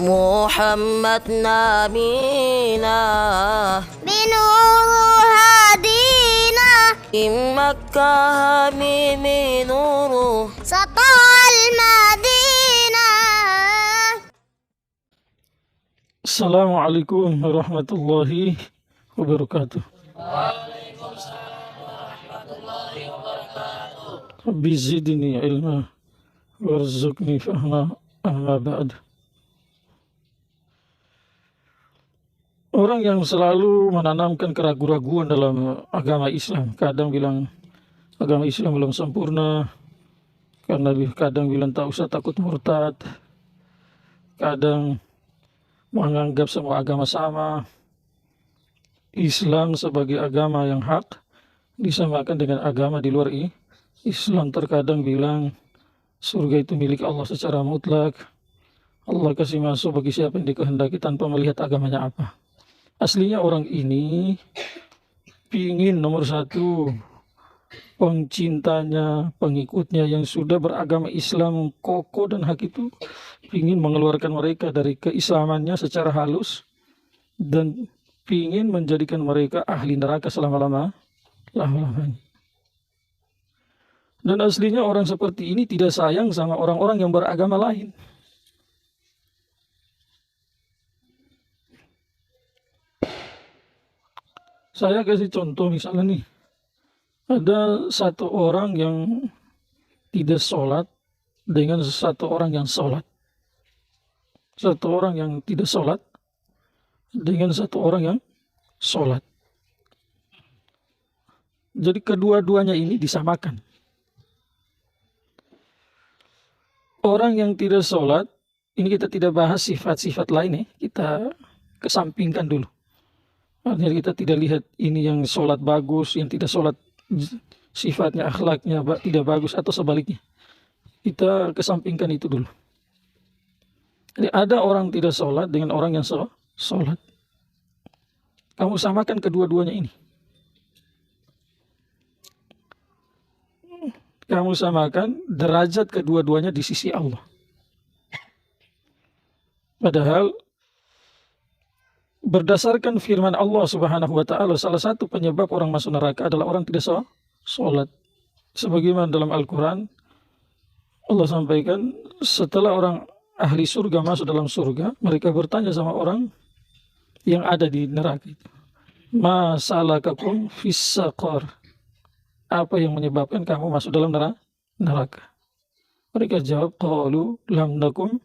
محمد نبينا بنور هدينا من مكة من نور سطع المدينة. Assalamualaikum warahmatullahi wabarakatuh. Rabbi zidni ilma warzuqni fahma, amma ba'd. Orang yang selalu menanamkan keraguan-raguan dalam agama Islam, kadang bilang agama Islam belum sempurna, kadang bilang tak usah takut murtad, kadang menganggap semua agama sama. Islam sebagai agama yang hak disamakan dengan agama di luar Islam. Terkadang bilang surga itu milik Allah secara mutlak. Allah kasih masuk bagi siapa yang dikehendaki tanpa melihat agamanya apa. Aslinya orang ini pingin nomor satu, pengcintanya, pengikutnya yang sudah beragama Islam kokoh dan hak itu pingin mengeluarkan mereka dari keislamannya secara halus dan pingin menjadikan mereka ahli neraka selama-lamanya. Dan aslinya orang seperti ini tidak sayang sama orang-orang yang beragama lain. Saya kasih contoh misalnya nih, ada satu orang yang tidak sholat dengan satu orang yang sholat. Satu orang yang tidak sholat dengan satu orang yang sholat. Jadi kedua-duanya ini disamakan. Orang yang tidak sholat, ini kita tidak bahas sifat-sifat lain ya, kita kesampingkan dulu. Artinya kita tidak lihat ini yang sholat bagus, yang tidak sholat sifatnya, akhlaknya tidak bagus atau sebaliknya. Kita kesampingkan itu dulu. Jadi ada orang tidak sholat dengan orang yang sholat. Kamu samakan kedua-duanya ini. Kamu samakan derajat kedua-duanya di sisi Allah. Padahal berdasarkan firman Allah Subhanahu wa taala, salah satu penyebab orang masuk neraka adalah orang tidak sholat. Sebagaimana dalam Al-Qur'an Allah sampaikan, setelah orang ahli surga masuk dalam surga, mereka bertanya sama orang yang ada di neraka itu, ma salakakum fis saqar, apa yang menyebabkan kamu masuk dalam neraka? Mereka jawab, qalu lam nakum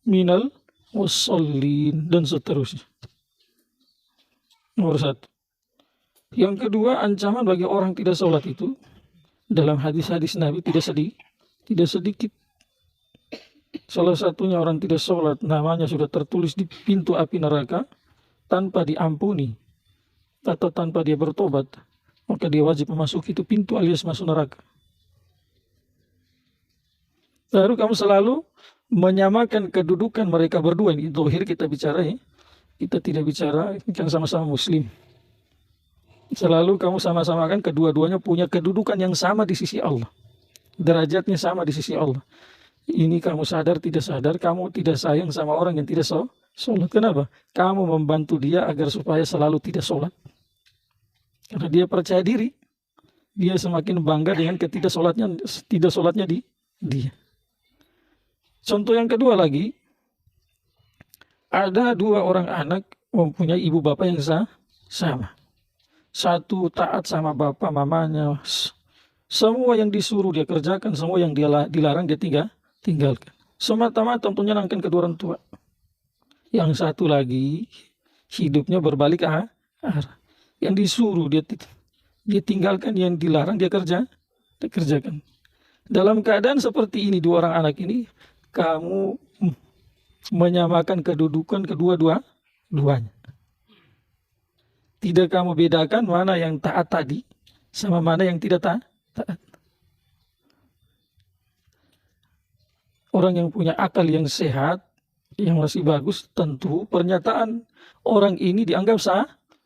minal musallin, dan seterusnya. Nomor satu. Yang kedua, ancaman bagi orang tidak sholat itu dalam hadis-hadis Nabi tidak sedikit. Salah satunya orang tidak sholat, namanya sudah tertulis di pintu api neraka tanpa diampuni atau tanpa dia bertobat, maka dia wajib memasuki itu pintu alias masuk neraka. Lalu kamu selalu menyamakan kedudukan mereka berdua. Ini zahir kita bicara ya. Kita tidak bicara yang sama-sama muslim. Selalu kamu sama-samakan kedua-duanya punya kedudukan yang sama di sisi Allah. Derajatnya sama di sisi Allah. Ini kamu sadar tidak sadar, kamu tidak sayang sama orang yang tidak sholat. Kenapa? Kamu membantu dia agar supaya selalu tidak sholat. Karena dia percaya diri. Dia semakin bangga dengan tidak sholatnya di dia. Contoh yang kedua lagi, ada dua orang anak mempunyai ibu bapak yang sama. Satu taat sama bapak mamanya, semua yang disuruh dia kerjakan, semua yang dia dilarang dia tinggalkan. Semata-mata untuk menyenangkan kedua orang tua. Yang satu lagi hidupnya berbalik arah. Yang disuruh dia tinggalkan, yang dilarang dia kerjakan. Dalam keadaan seperti ini dua orang anak ini, kamu menyamakan kedudukan kedua-duanya. Tidak kamu bedakan mana yang taat tadi sama mana yang tidak taat. Orang yang punya akal yang sehat, yang masih bagus, tentu pernyataan orang ini dianggap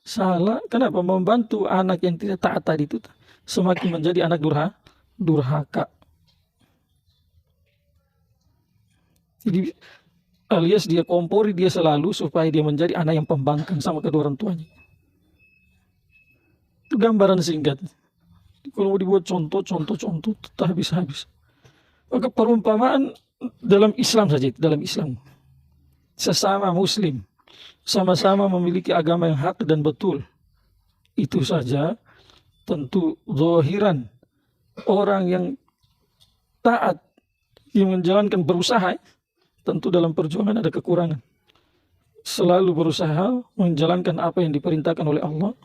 salah. Kenapa? Membantu anak yang tidak taat tadi itu semakin menjadi anak durhaka. Jadi alias dia kompori dia selalu supaya dia menjadi anak yang pembangkang sama kedua orang tuanya. Itu gambaran singkat. Kalau mau dibuat contoh tak habis-habis. Maka perumpamaan dalam Islam saja, dalam Islam. Sesama muslim, sama-sama memiliki agama yang hak dan betul. Itu saja tentu zahiran orang yang taat, yang menjalankan berusaha, tentu dalam perjuangan ada kekurangan. Selalu berusaha menjalankan apa yang diperintahkan oleh Allah,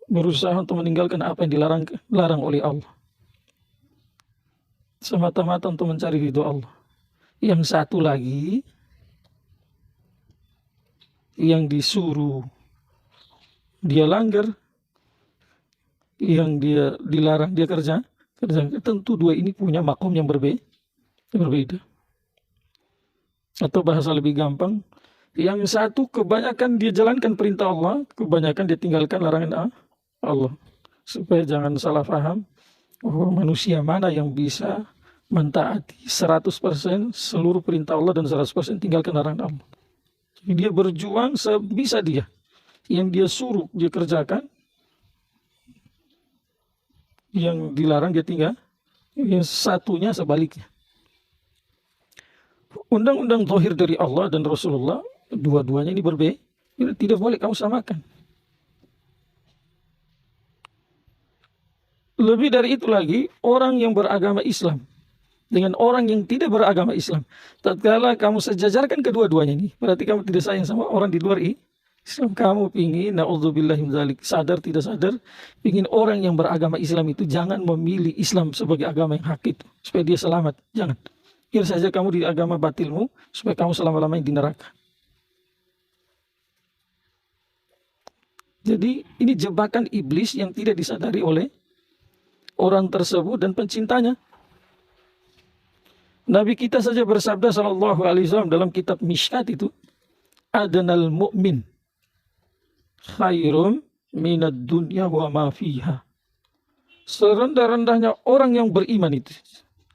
berusaha untuk meninggalkan apa yang dilarang oleh Allah. Semata-mata untuk mencari ridho Allah. Yang satu lagi, yang disuruh dia langgar, yang dia dilarang dia kerja. Tentu dua ini punya makom yang berbeda. Atau bahasa lebih gampang, yang satu kebanyakan dia jalankan perintah Allah, kebanyakan dia tinggalkan larangan Allah. Supaya jangan salah paham, manusia mana yang bisa mentaati 100% seluruh perintah Allah dan 100% tinggalkan larangan Allah. Jadi dia berjuang sebisa dia. Yang dia suruh dia kerjakan, yang dilarang dia tinggal, yang satunya sebaliknya. Undang-undang zahir dari Allah dan Rasulullah, dua-duanya ini berbeda. Tidak boleh kamu samakan. Lebih dari itu lagi, orang yang beragama Islam dengan orang yang tidak beragama Islam, tatkala kamu sejajarkan kedua-duanya ini, berarti kamu tidak sayang sama orang di luar Islam. Kamu ingin, na'udzubillah min dzalik, sadar tidak sadar, ingin orang yang beragama Islam itu jangan memilih Islam sebagai agama yang hak itu, supaya dia selamat. Jangan. Biar saja kamu di agama batilmu, supaya kamu selama-lamanya di neraka. Jadi ini jebakan iblis yang tidak disadari oleh orang tersebut dan pencintanya. Nabi kita saja bersabda sallallahu alaihi wasallam dalam kitab Mishkat itu, adanal mu'min khairum minad dunya wa ma fiha. Serendah-rendahnya orang yang beriman itu.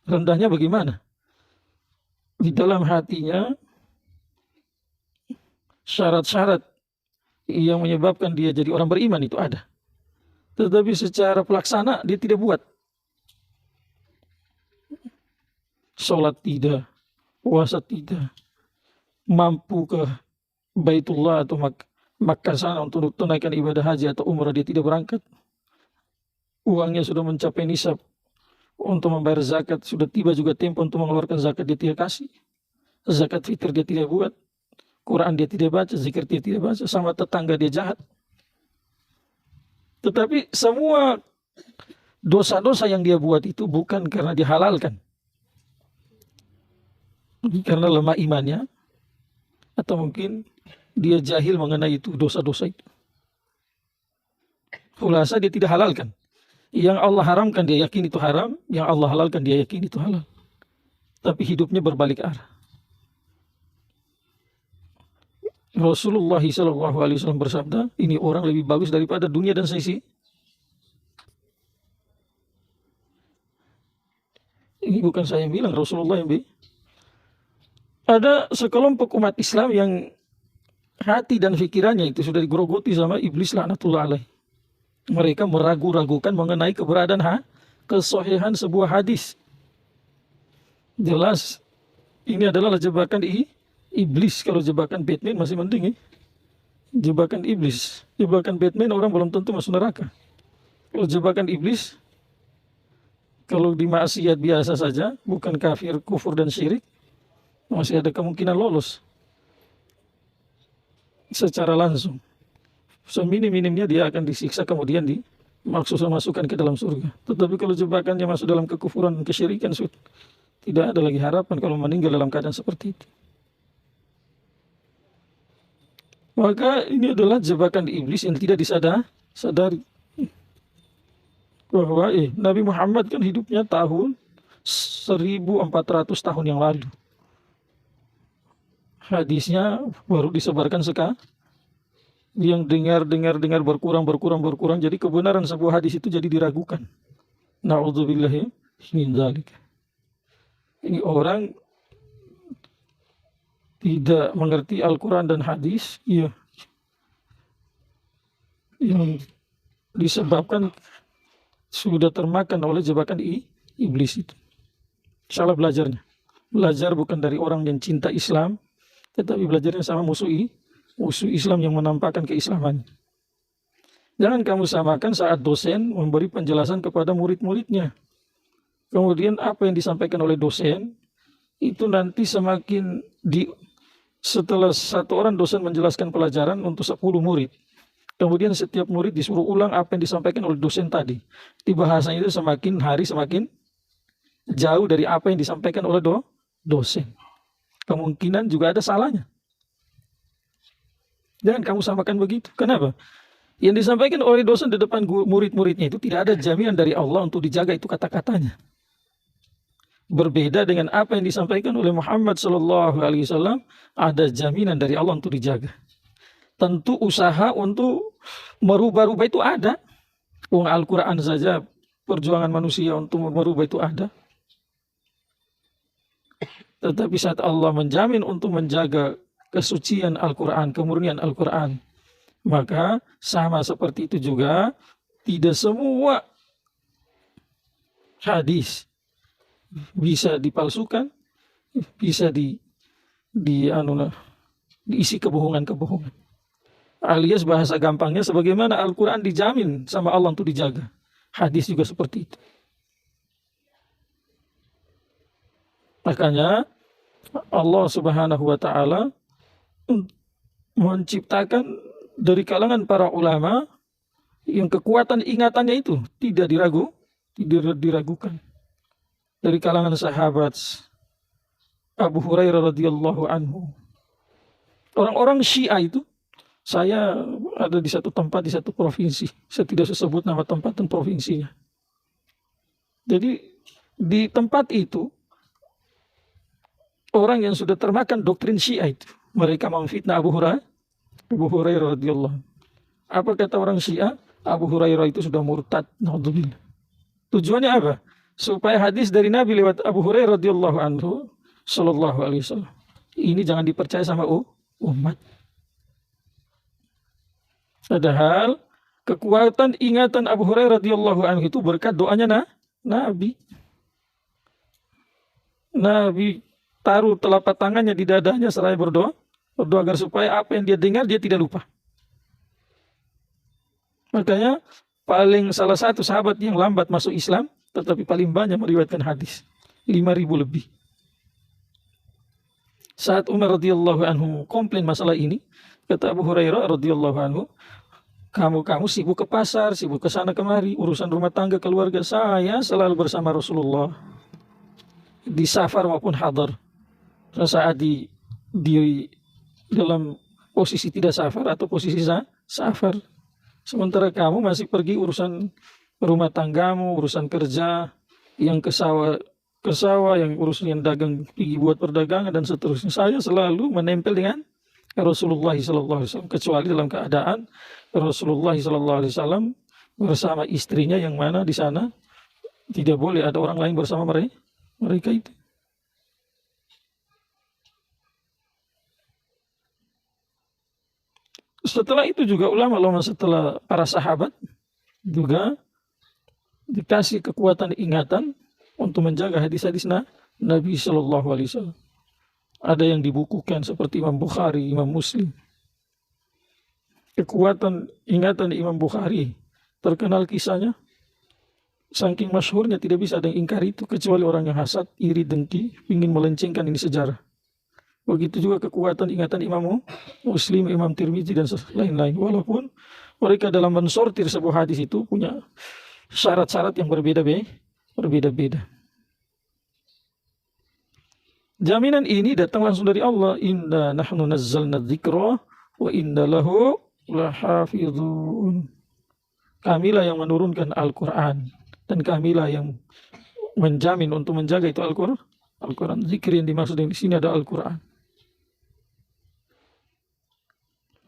Rendahnya bagaimana? Di dalam hatinya syarat-syarat yang menyebabkan dia jadi orang beriman itu ada. Tetapi secara pelaksana dia tidak buat. Sholat tidak, puasa tidak, mampu ke Baitullah atau Makkah sana untuk tunaikan ibadah haji atau umrah dia tidak berangkat. Uangnya sudah mencapai nisab untuk membayar zakat, sudah tiba juga tempo untuk mengeluarkan zakat dia tidak kasih. Zakat fitr dia tidak buat, Quran dia tidak baca, zikir dia tidak baca, sama tetangga dia jahat. Tetapi semua dosa-dosa yang dia buat itu bukan karena dihalalkan, karena lemah imannya, atau mungkin dia jahil mengenai itu dosa-dosa itu. Khulasa dia tidak halalkan. Yang Allah haramkan dia yakin itu haram, yang Allah halalkan dia yakin itu halal. Tapi hidupnya berbalik arah. Rasulullah SAW bersabda, ini orang lebih bagus daripada dunia dan seisi. Ini bukan saya yang bilang, Rasulullah yang bilang. Ada sekelompok umat Islam yang hati dan pikirannya itu sudah digerogoti sama iblis laknatullah alaih. Mereka meragu-ragukan mengenai keberadaan kesohihan sebuah hadis. Jelas ini adalah jebakan iblis. Kalau jebakan Batman masih mending. Jebakan iblis. Jebakan Batman orang belum tentu masuk neraka. Kalau jebakan iblis, kalau di maksiat biasa saja, bukan kafir, kufur dan syirik, masih ada kemungkinan lolos secara langsung. Seminim-minimnya dia akan disiksa kemudian dimasukkan ke dalam surga. Tetapi kalau jebakannya masuk dalam kekufuran dan kesyirikan, tidak ada lagi harapan kalau meninggal dalam keadaan seperti itu. Maka ini adalah jebakan iblis yang tidak disadari. Bahwa Nabi Muhammad kan hidupnya tahun 1400 tahun yang lalu. Hadisnya baru disebarkan sekarang. Yang dengar berkurang. Jadi kebenaran sebuah hadis itu jadi diragukan. Na'udzubillahi min dzalik. Ini orang tidak mengerti Al-Quran dan hadis, ya, yang disebabkan sudah termakan oleh jebakan iblis itu. Salah belajarnya. Belajar bukan dari orang yang cinta Islam, tetapi belajarnya sama musuh Islam yang menampakkan keislaman. Jangan kamu samakan saat dosen memberi penjelasan kepada murid-muridnya. Kemudian apa yang disampaikan oleh dosen, itu nanti setelah satu orang dosen menjelaskan pelajaran untuk 10 murid. Kemudian setiap murid disuruh ulang apa yang disampaikan oleh dosen tadi. Di bahasanya itu semakin hari semakin jauh dari apa yang disampaikan oleh dosen. Kemungkinan juga ada salahnya. Jangan kamu samakan begitu. Kenapa? Yang disampaikan oleh dosen di depan murid-muridnya itu tidak ada jaminan dari Allah untuk dijaga itu kata-katanya. Berbeda dengan apa yang disampaikan oleh Muhammad SAW, ada jaminan dari Allah untuk dijaga. Tentu usaha untuk merubah-rubah itu ada. Al-Quran saja perjuangan manusia untuk merubah itu ada. Tetapi saat Allah menjamin untuk menjaga kesucian Al-Quran, kemurnian Al-Quran, maka sama seperti itu juga, tidak semua hadis bisa dipalsukan, bisa diisi kebohongan-kebohongan. Alias bahasa gampangnya, sebagaimana Al-Quran dijamin sama Allah untuk dijaga, hadis juga seperti itu. Makanya Allah Subhanahu wa Ta'ala menciptakan dari kalangan para ulama yang kekuatan ingatannya itu tidak diragukan. Dari kalangan sahabat Abu Hurairah radhiyallahu anhu. Orang-orang Syiah itu, saya ada di satu tempat, di satu provinsi. Saya tidak sebut nama tempat dan provinsinya. Jadi di tempat itu, orang yang sudah termakan doktrin Syiah itu, mereka memfitnah Abu Hurairah radhiyallahu anhu. Apa kata orang Syiah? Abu Hurairah itu sudah murtad. Naudzubillah. Tujuannya apa? Supaya hadis dari Nabi lewat Abu Hurairah radhiyallahu anhu sallallahu alaihi wasallam ini jangan dipercaya sama umat. Padahal kekuatan ingatan Abu Hurairah radhiyallahu anhu itu berkat doanya Nabi. Nabi taruh telapak tangannya di dadanya seraya berdoa agar supaya apa yang dia dengar dia tidak lupa. Makanya salah satu sahabat yang lambat masuk Islam tetapi paling banyak meriwayatkan hadis, 5.000 lebih. Saat Umar radhiyallahu anhu komplain masalah ini, kata Abu Hurairah radhiyallahu anhu, kamu sibuk ke pasar, sibuk ke sana kemari, urusan rumah tangga keluarga, saya selalu bersama Rasulullah di safar maupun hadar. Saat di dalam posisi tidak safar atau posisi safar, sementara kamu masih pergi urusan rumah tanggamu, urusan kerja, yang ke sawah, yang urusan yang dagang, pergi buat perdagangan dan seterusnya. Saya selalu menempel dengan Rasulullah SAW, kecuali dalam keadaan Rasulullah SAW bersama istrinya, yang mana di sana tidak boleh ada orang lain bersama mereka itu. Setelah itu juga ulama setelah para sahabat juga dikasih kekuatan ingatan untuk menjaga hadis-hadis Nabi Shallallahu Alaihi Wasallam. Ada yang dibukukan seperti Imam Bukhari, Imam Muslim. Kekuatan ingatan Imam Bukhari terkenal kisahnya, saking masyhurnya tidak bisa ada yang ingkari itu kecuali orang yang hasad, iri, dengki, ingin melencengkan ini sejarah. Begitu juga kekuatan ingatan Imam Muslim, Imam Tirmidzi dan lain-lain. Walaupun mereka dalam mensortir sebuah hadis itu punya syarat-syarat yang berbeda-beda. Jaminan ini datang langsung dari Allah. Inna nahnu nazzalna dzikra wa inna lahu lahafizun. Kamilah yang menurunkan Al-Quran dan kamilah yang menjamin untuk menjaga itu Al-Quran. Zikir yang dimaksud di sini ada Al-Quran.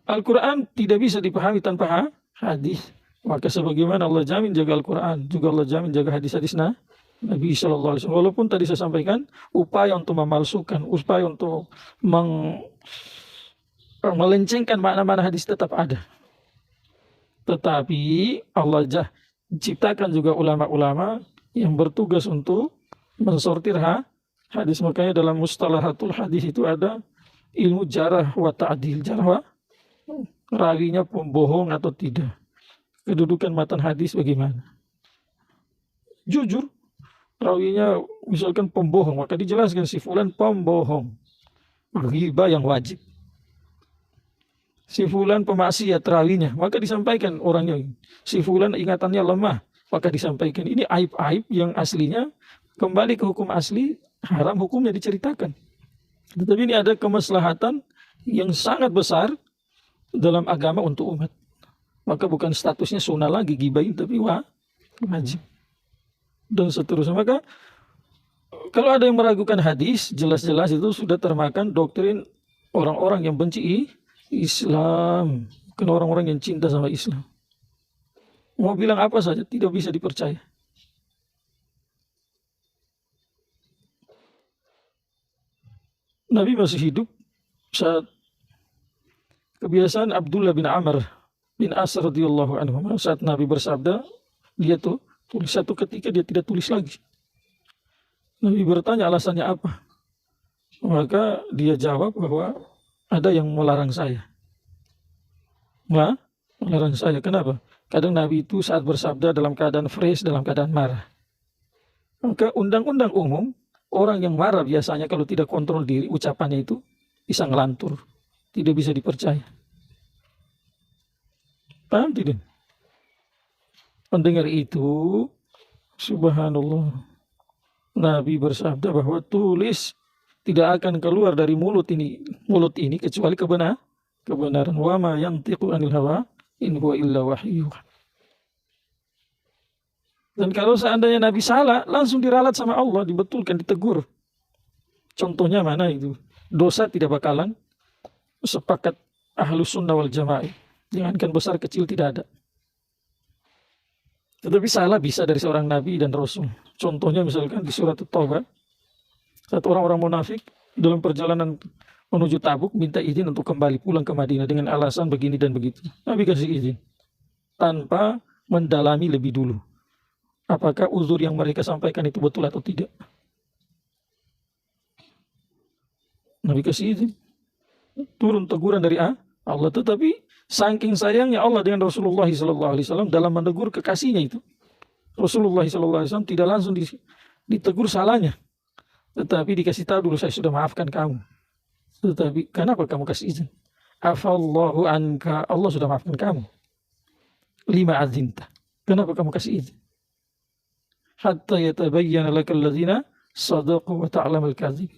Al-Quran tidak bisa dipahami tanpa hadis. Maka sebagaimana Allah jamin jaga Al-Quran, juga Allah jamin jaga hadis-hadis Nabi Shallallahu Alaihi Wasallam. Walaupun tadi saya sampaikan upaya untuk memalsukan, upaya untuk melencengkan makna-makna hadis tetap ada. Tetapi Allah ciptakan juga ulama-ulama yang bertugas untuk mensortir hadis. Makanya dalam mustalahatul hadis itu ada ilmu jarah wa ta'dil. Jarah rawinya pembohong atau tidak. Kedudukan matan hadis bagaimana. Jujur, rawinya misalkan pembohong, maka dijelaskan si fulan pembohong. Ghibah yang wajib. Si fulan pemaksiat rawinya, maka disampaikan orangnya. Si fulan ingatannya lemah, maka disampaikan. Ini aib-aib yang aslinya kembali ke hukum asli, haram hukumnya diceritakan. Tetapi ini ada kemaslahatan yang sangat besar dalam agama untuk umat. Maka bukan statusnya sunnah lagi gibahin, tapi wajib. Dan seterusnya. Maka kalau ada yang meragukan hadis, jelas-jelas itu sudah termakan doktrin orang-orang yang benci Islam, bukan orang-orang yang cinta sama Islam. Mau bilang apa saja tidak bisa dipercaya. Nabi masih hidup saat kebiasaan Abdullah bin Amr bin As radhiyallahu anhu, saat Nabi bersabda, dia tulis satu ketika dia tidak tulis lagi. Nabi bertanya alasannya apa? Maka dia jawab bahwa ada yang melarang saya. Melarang saya. Kenapa? Kadang Nabi itu saat bersabda dalam keadaan fresh, dalam keadaan marah. Maka undang-undang umum, orang yang marah biasanya kalau tidak kontrol diri, ucapannya itu bisa ngelantur. Tidak bisa dipercaya. Paham tidak? Mendengar itu, subhanallah, Nabi bersabda bahwa tulis tidak akan keluar dari mulut ini kecuali kebenaran. Wa ma yantiqu anil hawa in huwa illa wahyu. Dan kalau seandainya Nabi salah, langsung diralat sama Allah, dibetulkan, ditegur. Contohnya mana itu? Dosa tidak bakalan sepakat ahlus sunnah wal jamaah. Jangankan besar kecil tidak ada. Tetapi salah bisa dari seorang Nabi dan Rasul. Contohnya misalkan di surat At-Taubah, satu orang-orang munafik dalam perjalanan menuju Tabuk minta izin untuk kembali pulang ke Madinah dengan alasan begini dan begitu. Nabi kasih izin tanpa mendalami lebih dulu apakah uzur yang mereka sampaikan itu betul atau tidak. Nabi kasih izin, turun teguran dari Allah. Tetapi saking sayangnya Allah dengan Rasulullah SAW dalam menegur kekasihnya itu, Rasulullah SAW tidak langsung ditegur salahnya, tetapi dikasih tahu dulu, saya sudah maafkan kamu. Tetapi kenapa kamu kasih izin? Afallahu anka, Allah sudah maafkan kamu. Lima azinta, kenapa kamu kasih izin? Hatta yatabayyana lakal ladzina sadaqu wa ta'lamal kadzib.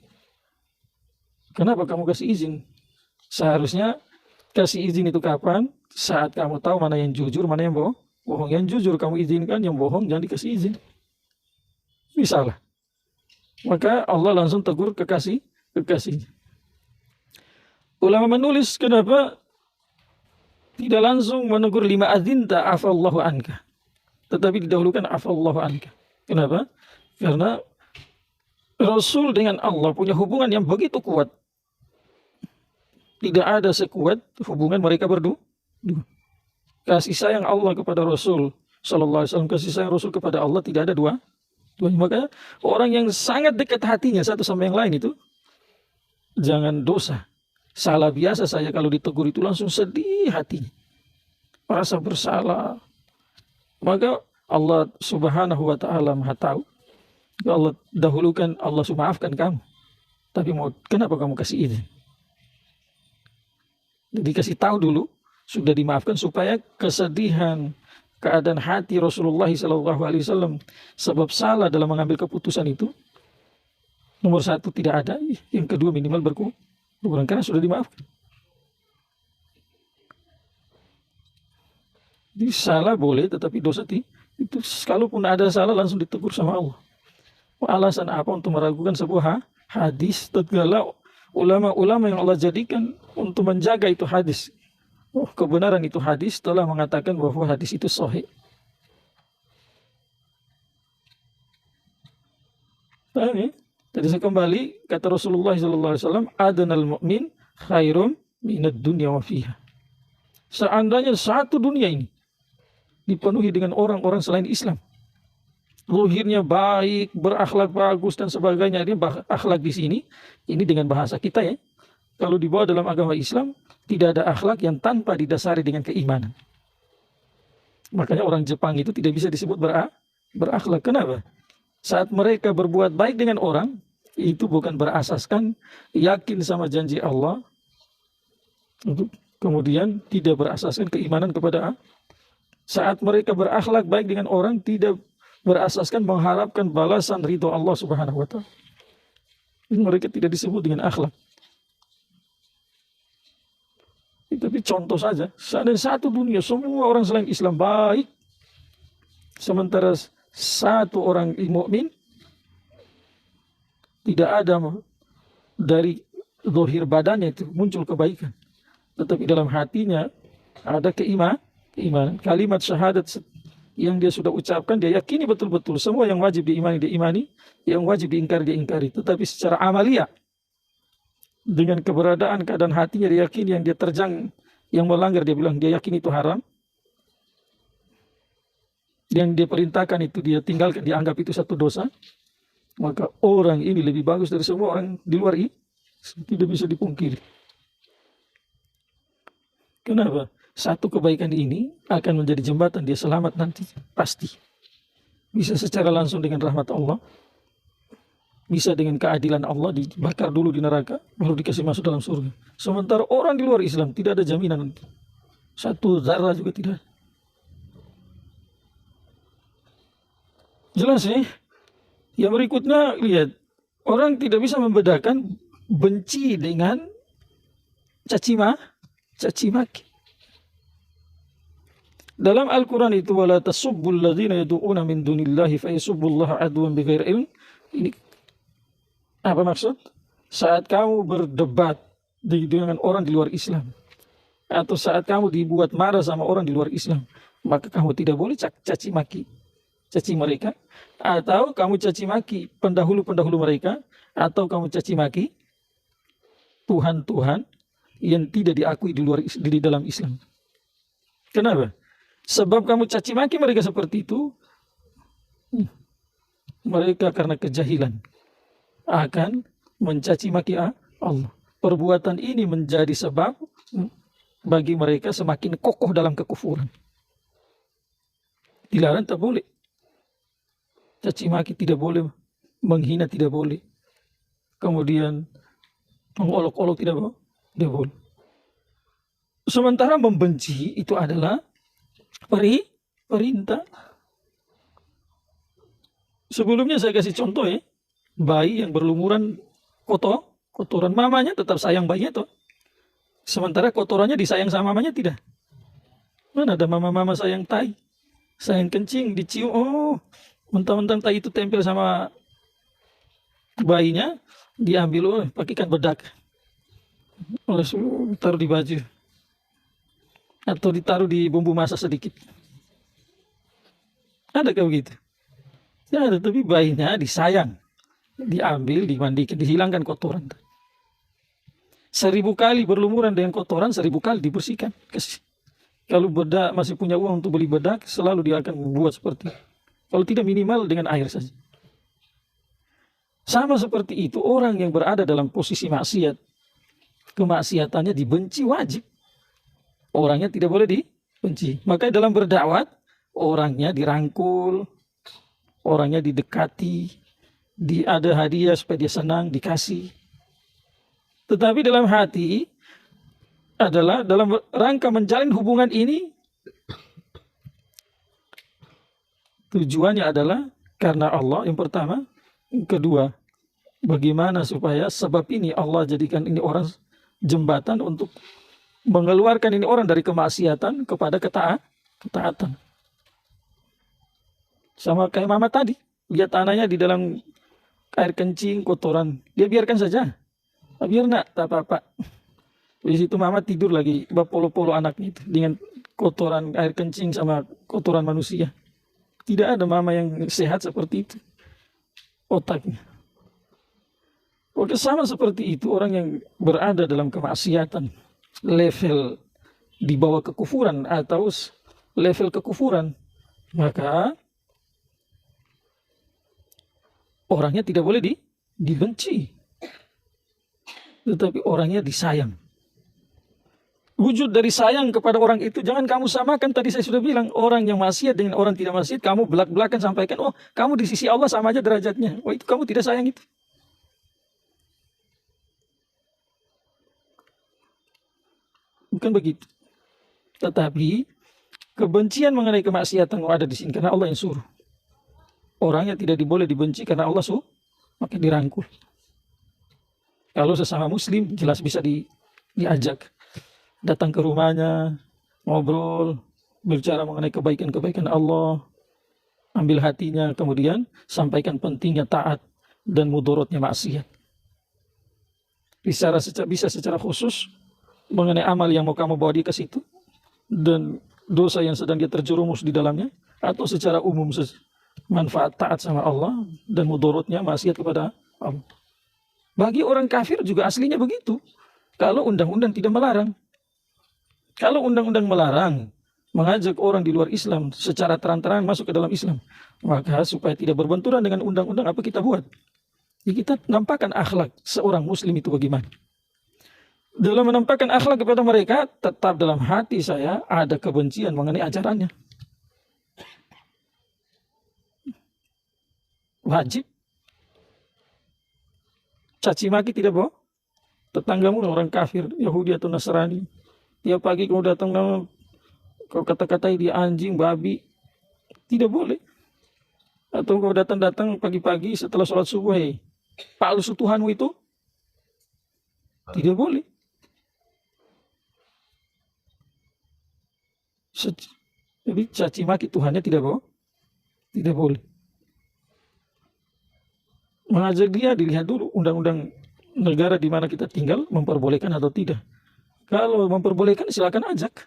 Kenapa kamu kasih izin? Seharusnya kasih izin itu kapan? Saat kamu tahu mana yang jujur, mana yang bohong. Yang jujur kamu izinkan, yang bohong jangan dikasih izin. Misalnya. Maka Allah langsung tegur kekasihnya. Ulama menulis kenapa tidak langsung menegur lima azinta afallahu anka, tetapi didahulukan afallahu anka. Kenapa? Karena Rasul dengan Allah punya hubungan yang begitu kuat. Tidak ada sekuat hubungan mereka berdua. Kasih sayang Allah kepada Rasul Sallallahu Alaihi Wasallam, kasih sayang Rasul kepada Allah tidak ada dua. Maka orang yang sangat dekat hatinya satu sama yang lain itu jangan dosa. Salah biasa saja kalau ditegur itu langsung sedih hatinya, merasa bersalah. Maka Allah Subhanahu wa Ta'ala Maha tahu. Allah dahulukan, Allah maafkan kamu. Tapi kenapa kamu kasih izin? Jadi kasih tahu dulu sudah dimaafkan supaya kesedihan keadaan hati Rasulullah SAW sebab salah dalam mengambil keputusan itu, nomor satu tidak ada, yang kedua minimal berkurang karena sudah dimaafkan. Jadi salah boleh, tetapi dosa itu kalaupun ada salah langsung ditegur sama Allah. Alasan apa untuk meragukan sebuah hadis? Tatkala ulama-ulama yang Allah jadikan untuk menjaga itu hadis, kebenaran itu hadis, telah mengatakan bahwa hadis itu sahih. Paham ya? Tadi saya kembali, kata Rasulullah SAW, adanal mu'min khairum minad dunya wa fiha. Seandainya satu dunia ini dipenuhi dengan orang-orang selain Islam, zahirnya baik, berakhlak bagus dan sebagainya, ini akhlak di sini, ini dengan bahasa kita ya. Kalau dibawa dalam agama Islam, tidak ada akhlak yang tanpa didasari dengan keimanan. Makanya orang Jepang itu tidak bisa disebut berakhlak. Kenapa? Saat mereka berbuat baik dengan orang, itu bukan berasaskan yakin sama janji Allah, kemudian tidak berasaskan keimanan kepada Allah. Saat mereka berakhlak baik dengan orang, tidak berasaskan mengharapkan balasan ridho Allah Subhanahu wa Ta'ala. Mereka tidak disebut dengan akhlak. Tapi contoh saja, seandainya satu dunia semua orang selain Islam baik, sementara satu orang mukmin tidak ada dari zahir badannya itu muncul kebaikan, tetapi dalam hatinya ada keimanan. Kalimat syahadat yang dia sudah ucapkan, dia yakini betul-betul semua yang wajib diimani, dia imani, yang wajib diingkari, dia ingkari. Tetapi secara amalia, dengan keberadaan keadaan hatinya, dia yakini yang dia terjang, yang melanggar, dia bilang dia yakin itu haram. Yang dia perintahkan itu dia tinggalkan, dianggap itu satu dosa. Maka orang ini lebih bagus dari semua orang di luar ini. Tidak bisa dipungkiri. Kenapa? Satu kebaikan ini akan menjadi jembatan dia selamat nanti. Pasti. Bisa secara langsung dengan rahmat Allah. Bisa dengan keadilan Allah, dibakar dulu di neraka, baru dikasih masuk dalam surga. Sementara orang di luar Islam tidak ada jaminan nanti. Satu zarah juga tidak. Jelas ya? Yang berikutnya, lihat. Orang tidak bisa membedakan benci dengan caci maki. Dalam Al-Quran itu, wala tasubbul ladzina yad'una min dunillahi fa yasubbullaha adwan bighairi ilm. Ini apa maksud? Saat kamu berdebat dengan orang di luar Islam, atau saat kamu dibuat marah sama orang di luar Islam, maka kamu tidak boleh caci mereka, atau kamu caci maki pendahulu mereka, atau kamu caci maki Tuhan yang tidak diakui di dalam Islam. Kenapa? Sebab kamu caci maki mereka seperti itu, mereka karena kejahilan akan mencaci maki Allah. Perbuatan ini menjadi sebab bagi mereka semakin kokoh dalam kekufuran. Dilarang, tak boleh. Caci maki tidak boleh, menghina tidak boleh. Kemudian mengolok-olok tidak boleh. Sementara membenci itu adalah perintah. Sebelumnya saya kasih contoh ya. Bayi yang berlumuran kotoran mamanya tetap sayang bayinya toh. Sementara kotorannya disayang sama mamanya tidak. Mana ada mama-mama sayang tai, sayang kencing, dicium, oh mentang-mentang tai itu tempel sama bayinya, diambil, oh pakaikan bedak, langsung taruh di baju, atau ditaruh di bumbu masak sedikit. Ada kayak begitu? Ya ada, tapi bayinya disayang, diambil, dimandikan, dihilangkan kotoran. 1000 kali berlumuran dengan kotoran, 1000 kali dibersihkan. Kalau bedak masih punya uang untuk beli bedak, selalu dia akan membuat seperti itu. Kalau tidak minimal dengan air saja. Sama seperti itu, orang yang berada dalam posisi maksiat, kemaksiatannya dibenci wajib. Orangnya tidak boleh dibenci. Maka dalam berdakwah, orangnya dirangkul, orangnya didekati, ada hadiah supaya dia senang, dikasih. Tetapi dalam hati adalah dalam rangka menjalin hubungan ini, tujuannya adalah karena Allah yang pertama. Yang kedua, bagaimana supaya sebab ini Allah jadikan ini orang jembatan untuk mengeluarkan ini orang dari kemaksiatan kepada ketaatan. Sama kayak mama tadi, lihat anaknya di dalam air kencing, kotoran, dia biarkan saja. Biar nak, tak apa-apa. Di situ mama tidur lagi, polo-polo anaknya itu dengan kotoran air kencing sama kotoran manusia. Tidak ada mama yang sehat seperti itu otaknya. Oke, sama seperti itu orang yang berada dalam kemaksiatan, level di bawah kekufuran atau level kekufuran, maka orangnya tidak boleh dibenci, tetapi orangnya disayang. Wujud dari sayang kepada orang itu jangan kamu samakan. Tadi saya sudah bilang, orang yang maksiat dengan orang tidak maksiat, kamu belak-belakan sampaikan, oh kamu di sisi Allah sama aja derajatnya. Oh itu kamu tidak sayang itu. Bukan begitu. Tetapi kebencian mengenai kemaksiatan ada di sini karena Allah yang suruh. Orangnya tidak boleh dibenci karena Allah suruh, maka dirangkul. Kalau sesama muslim jelas bisa diajak. Datang ke rumahnya, ngobrol, bicara mengenai kebaikan-kebaikan Allah, ambil hatinya, kemudian sampaikan pentingnya taat dan mudorotnya maksiat. Bisa secara khusus mengenai amal yang mau kamu bawa dia ke situ dan dosa yang sedang dia terjerumus di dalamnya, atau secara umum manfaat taat sama Allah dan mudorotnya maksiat kepada Allah. Bagi orang kafir juga aslinya begitu. Kalau undang-undang tidak melarang. Kalau undang-undang melarang mengajak orang di luar Islam secara terang-terangan masuk ke dalam Islam, maka supaya tidak berbenturan dengan undang-undang, apa kita buat? Ya, kita nampakkan akhlak seorang muslim itu bagaimana. Dalam menampakkan akhlak kepada mereka, tetap dalam hati saya ada kebencian mengenai ajarannya. Wajib. Caci maki tidak boh. Tetanggamu orang kafir, Yahudi atau Nasrani, tiap pagi kau datang kau kata-katai dia anjing, babi, tidak boleh. Atau kau datang pagi-pagi setelah sholat subuh, palsu Tuhanmu itu, tidak boleh. Jadi caci maki Tuhannya tidak boleh. Mengajak dia dilihat dulu undang-undang negara di mana kita tinggal memperbolehkan atau tidak. Kalau memperbolehkan silakan ajak.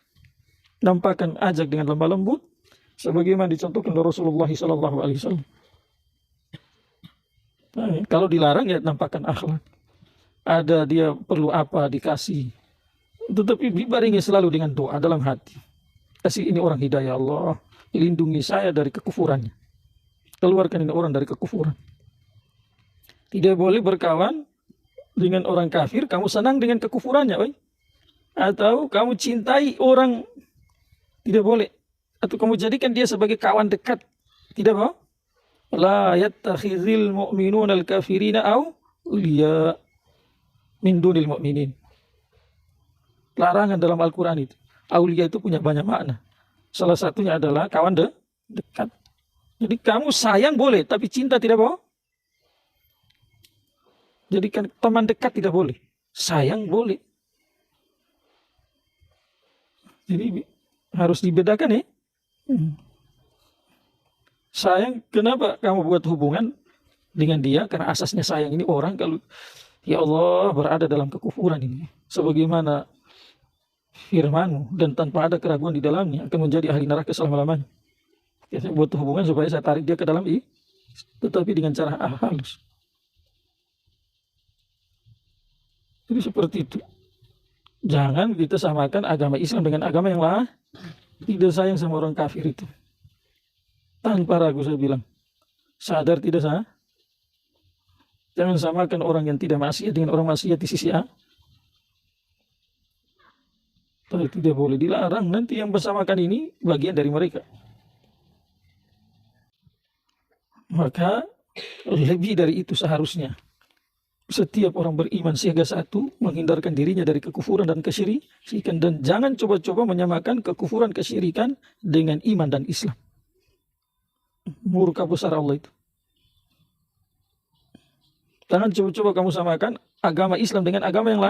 Nampakkan ajak dengan lemah lembut sebagaimana dicontohkan oleh Rasulullah SAW. Kalau dilarang ya nampakkan akhlak. Ada dia perlu apa dikasih. Tetapi dibarengi selalu dengan doa dalam hati. Kasih ini orang hidayah Allah, lindungi saya dari kekufurannya. Keluarkan ini orang dari kekufuran. Tidak boleh berkawan dengan orang kafir, kamu senang dengan kekufurannya, atau kamu cintai orang, tidak boleh. Atau kamu jadikan dia sebagai kawan dekat, tidak boleh. La yattakhizil mu'minuna al-kafirina awliya min dunil mu'minin. Larangan dalam Al-Quran itu. Aulia itu punya banyak makna. Salah satunya adalah kawan dekat. Jadi kamu sayang boleh, tapi cinta tidak boleh. Jadi kan teman dekat tidak boleh. Sayang boleh. Jadi harus dibedakan ya. Sayang, kenapa kamu buat hubungan dengan dia? Karena asasnya sayang ini orang kalau ya Allah berada dalam kekufuran ini. Sebagaimana firman-Mu dan tanpa ada keraguan di dalamnya akan menjadi ahli neraka selama-lamanya. Ya, saya buat hubungan supaya saya tarik dia ke dalam tetapi dengan cara halus. Jadi seperti itu. Jangan kita samakan agama Islam dengan agama yang lain. Tidak sayang sama orang kafir itu. Tanpa ragu saya bilang. Sadar tidak sah? Jangan samakan orang yang tidak maksiat dengan orang maksiat di sisi A. Tidak boleh, dilarang. Nanti yang bersamakan ini bagian dari mereka. Maka lebih dari itu seharusnya setiap orang beriman siaga satu menghindarkan dirinya dari kekufuran dan kesyirikan, dan jangan coba-coba menyamakan kekufuran kesyirikan dengan iman dan Islam. Murka besar Allah itu. Jangan coba-coba kamu samakan agama Islam dengan agama yang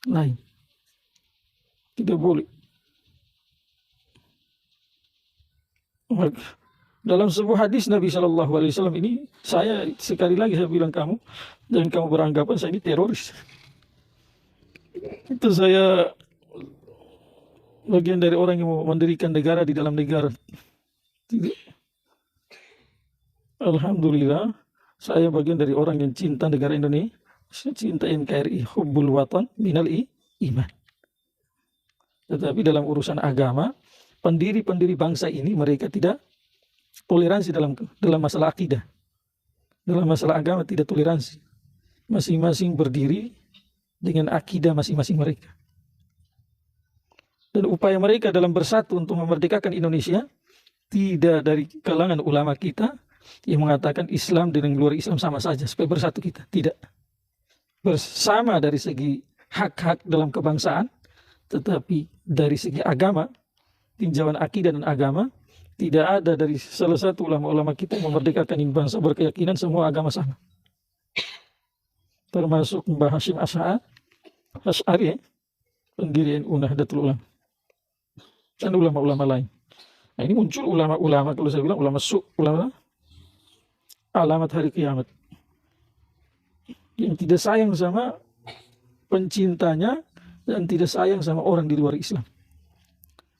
lain. Tidak boleh. Dalam sebuah hadis Nabi SAW ini, saya sekali lagi saya bilang kamu, dan kamu beranggapan saya ini teroris. Itu saya bagian dari orang yang mau mendirikan negara di dalam negara. Tidak. Alhamdulillah, saya bagian dari orang yang cinta negara Indonesia. cinta NKRI hubbul watan minal iman. Tetapi dalam urusan agama, pendiri-pendiri bangsa ini mereka tidak toleransi dalam masalah akidah. Dalam masalah agama tidak toleransi. Masing-masing berdiri dengan akidah masing-masing mereka. Dan upaya mereka dalam bersatu untuk memerdekakan Indonesia tidak dari kalangan ulama kita yang mengatakan Islam dengan luar Islam sama saja supaya bersatu kita. Tidak. Bersama dari segi hak-hak dalam kebangsaan, tetapi dari segi agama, tinjauan akidah dan agama, tidak ada dari salah satu ulama-ulama kita yang memerdekakan ini bangsa berkeyakinan semua agama sama. Termasuk Mbah Hashim Asy'ari, pendiri NU Nahdlatul Ulama, dan ulama-ulama lain. Nah, ini muncul ulama-ulama, kalau saya bilang ulama alamat hari kiamat, yang tidak sayang sama pencintanya dan tidak sayang sama orang di luar Islam.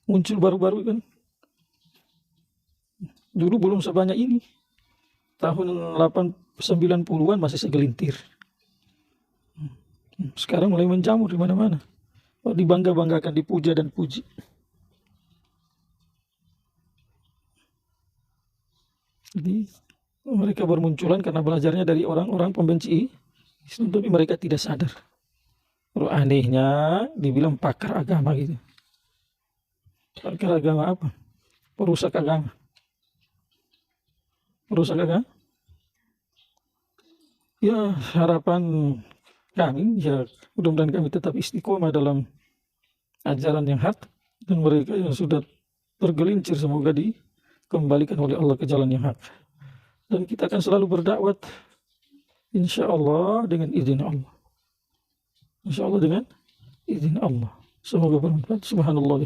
Muncul baru-baru kan. Dulu belum sebanyak ini. Tahun 90-an masih segelintir. Sekarang mulai menjamur di mana-mana. Dibangga-banggakan, dipuja dan puji. Jadi mereka bermunculan karena belajarnya dari orang-orang pembenci Islam, tapi mereka tidak sadar. Lalu anehnya dibilang pakar agama gitu. Pakar agama apa? Perusak agama. Perusak agama? Ya harapan kami, ya mudah-mudahan kami tetap istiqomah dalam ajaran yang hak, dan mereka yang sudah tergelincir semoga dikembalikan oleh Allah ke jalan yang hak. Dan kita akan selalu berdakwah insya Allah dengan izin Allah. Insya Allah dengan izin Allah. Semoga bermanfaat. Subhanallah.